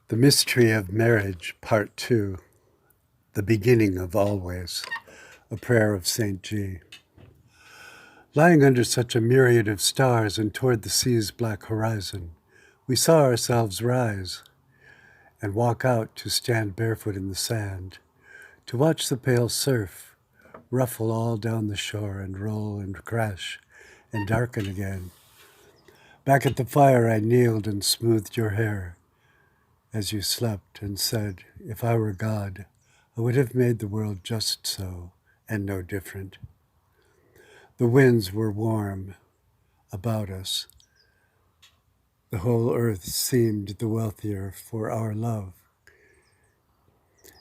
The Mystery of Marriage, Part 2, The Beginning of Always, a Prayer of St. G. Lying under such a myriad of stars and toward the sea's black horizon, we saw ourselves rise and walk out to stand barefoot in the sand, to watch the pale surf ruffle all down the shore and roll and crash and darken again. Back at the fire I kneeled and smoothed your hair as you slept and said, if I were God, I would have made the world just so and no different. The winds were warm about us. The whole earth seemed the wealthier for our love.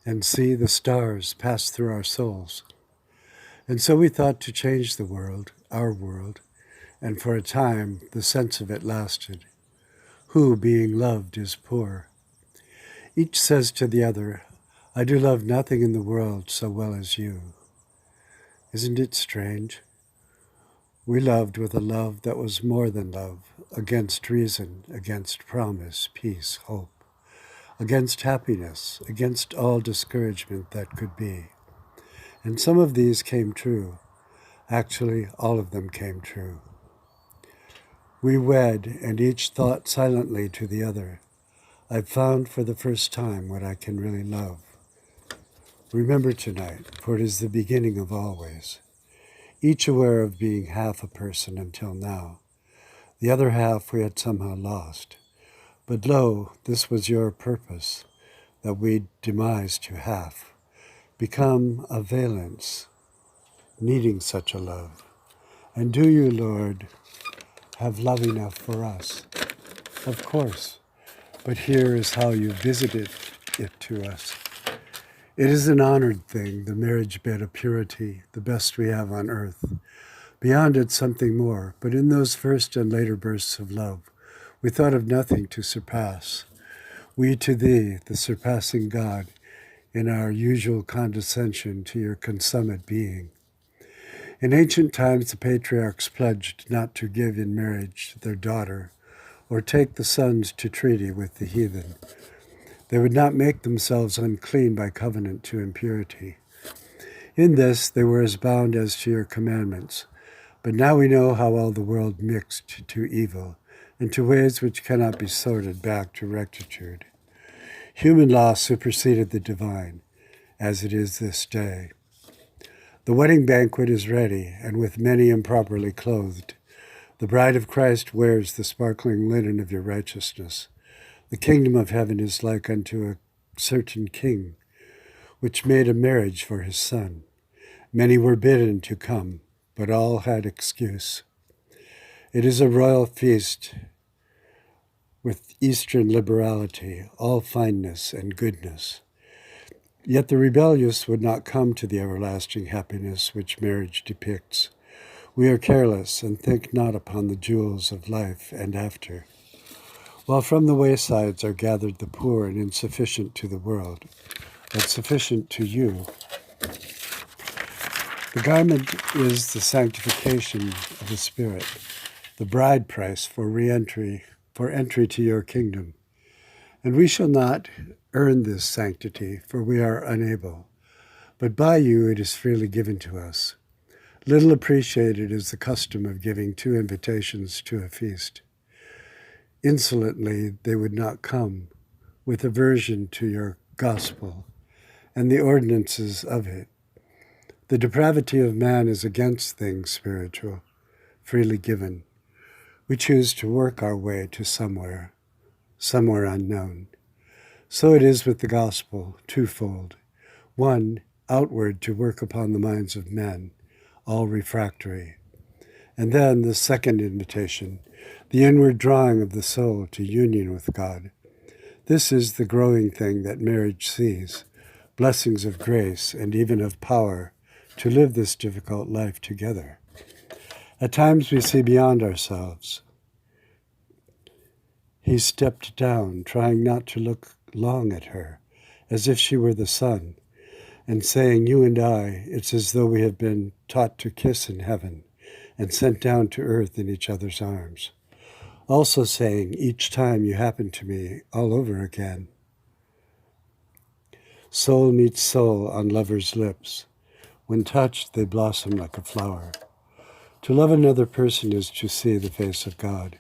And see, the stars passed through our souls. And so we thought to change the world, our world, and for a time the sense of it lasted. Who, being loved, is poor? Each says to the other, I do love nothing in the world so well as you. Isn't it strange? We loved with a love that was more than love, against reason, against promise, peace, hope, against happiness, against all discouragement that could be. And some of these came true. Actually, all of them came true. We wed, and each thought silently to the other, I've found for the first time what I can really love. Remember tonight, for it is the beginning of always. Each aware of being half a person until now. The other half we had somehow lost. But lo, this was your purpose, that we demise to half, become a valence, needing such a love. And do you, Lord, have love enough for us? Of course, but here is how you visited it to us. It is an honored thing, the marriage bed of purity, the best we have on earth. Beyond it, something more, but in those first and later bursts of love, we thought of nothing to surpass. We to thee, the surpassing God, in our usual condescension to your consummate being. In ancient times, the patriarchs pledged not to give in marriage their daughter, or take the sons to treaty with the heathen. They would not make themselves unclean by covenant to impurity. In this they were as bound as to your commandments. But now we know how all the world mixed to evil, and to ways which cannot be sorted back to rectitude. Human law superseded the divine, as it is this day. The wedding banquet is ready, and with many improperly clothed. The bride of Christ wears the sparkling linen of your righteousness. The kingdom of heaven is like unto a certain king, which made a marriage for his son. Many were bidden to come, but all had excuse. It is a royal feast with Eastern liberality, all fineness and goodness. Yet the rebellious would not come to the everlasting happiness which marriage depicts. We are careless and think not upon the jewels of life and after. While from the waysides are gathered the poor and insufficient to the world, but sufficient to you. The garment is the sanctification of the Spirit, the bride price for entry to your kingdom. And we shall not earn this sanctity, for we are unable, but by you it is freely given to us. Little appreciated is the custom of giving 2 invitations to a feast. Insolently they would not come, with aversion to your gospel and the ordinances of it. The depravity of man is against things spiritual, freely given. We choose to work our way to somewhere unknown. So it is with the gospel, twofold. One, outward to work upon the minds of men, all refractory. And then the second invitation, the inward drawing of the soul to union with God. This is the growing thing that marriage sees, blessings of grace and even of power to live this difficult life together. At times we see beyond ourselves. He stepped down, trying not to look long at her, as if she were the sun, and saying, you and I, it's as though we have been taught to kiss in heaven and sent down to earth in each other's arms. Also saying, each time you happen to me, all over again. Soul meets soul on lovers' lips. When touched, they blossom like a flower. To love another person is to see the face of God.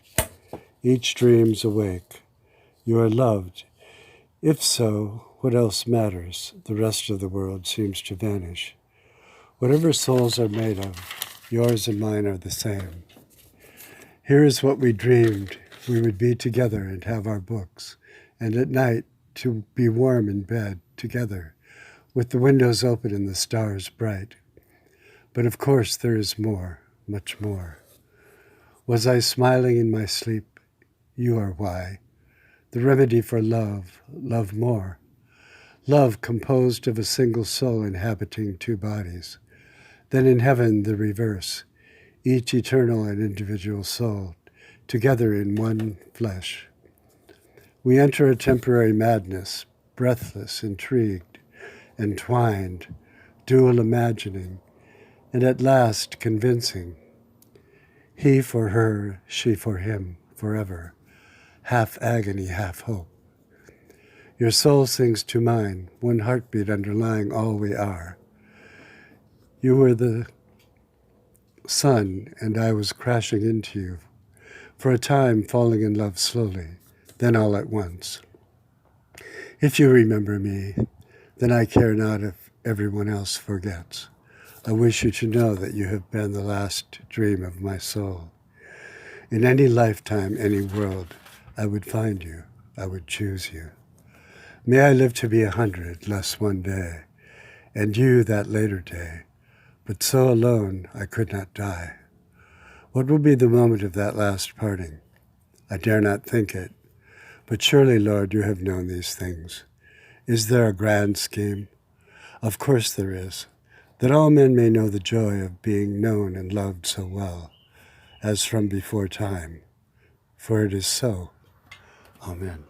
Each dream's awake. You are loved. If so, what else matters? The rest of the world seems to vanish. Whatever souls are made of, yours and mine are the same. Here is what we dreamed. We would be together and have our books, and at night to be warm in bed together, with the windows open and the stars bright. But of course there is more, much more. Was I smiling in my sleep? You are why. The remedy for love, love more. Love composed of a single soul inhabiting two bodies. Then in heaven the reverse, each eternal and individual soul, together in one flesh. We enter a temporary madness, breathless, intrigued, entwined, dual imagining, and at last convincing. He for her, she for him, forever. Half agony, half hope. Your soul sings to mine, one heartbeat underlying all we are. You were the sun, and I was crashing into you, for a time falling in love slowly, then all at once. If you remember me, then I care not if everyone else forgets. I wish you to know that you have been the last dream of my soul. In any lifetime, any world, I would find you, I would choose you. May I live to be 100, less one day, and you that later day, but so alone I could not die. What will be the moment of that last parting? I dare not think it, but surely, Lord, you have known these things. Is there a grand scheme? Of course there is, that all men may know the joy of being known and loved so well, as from before time. For it is so. Amen.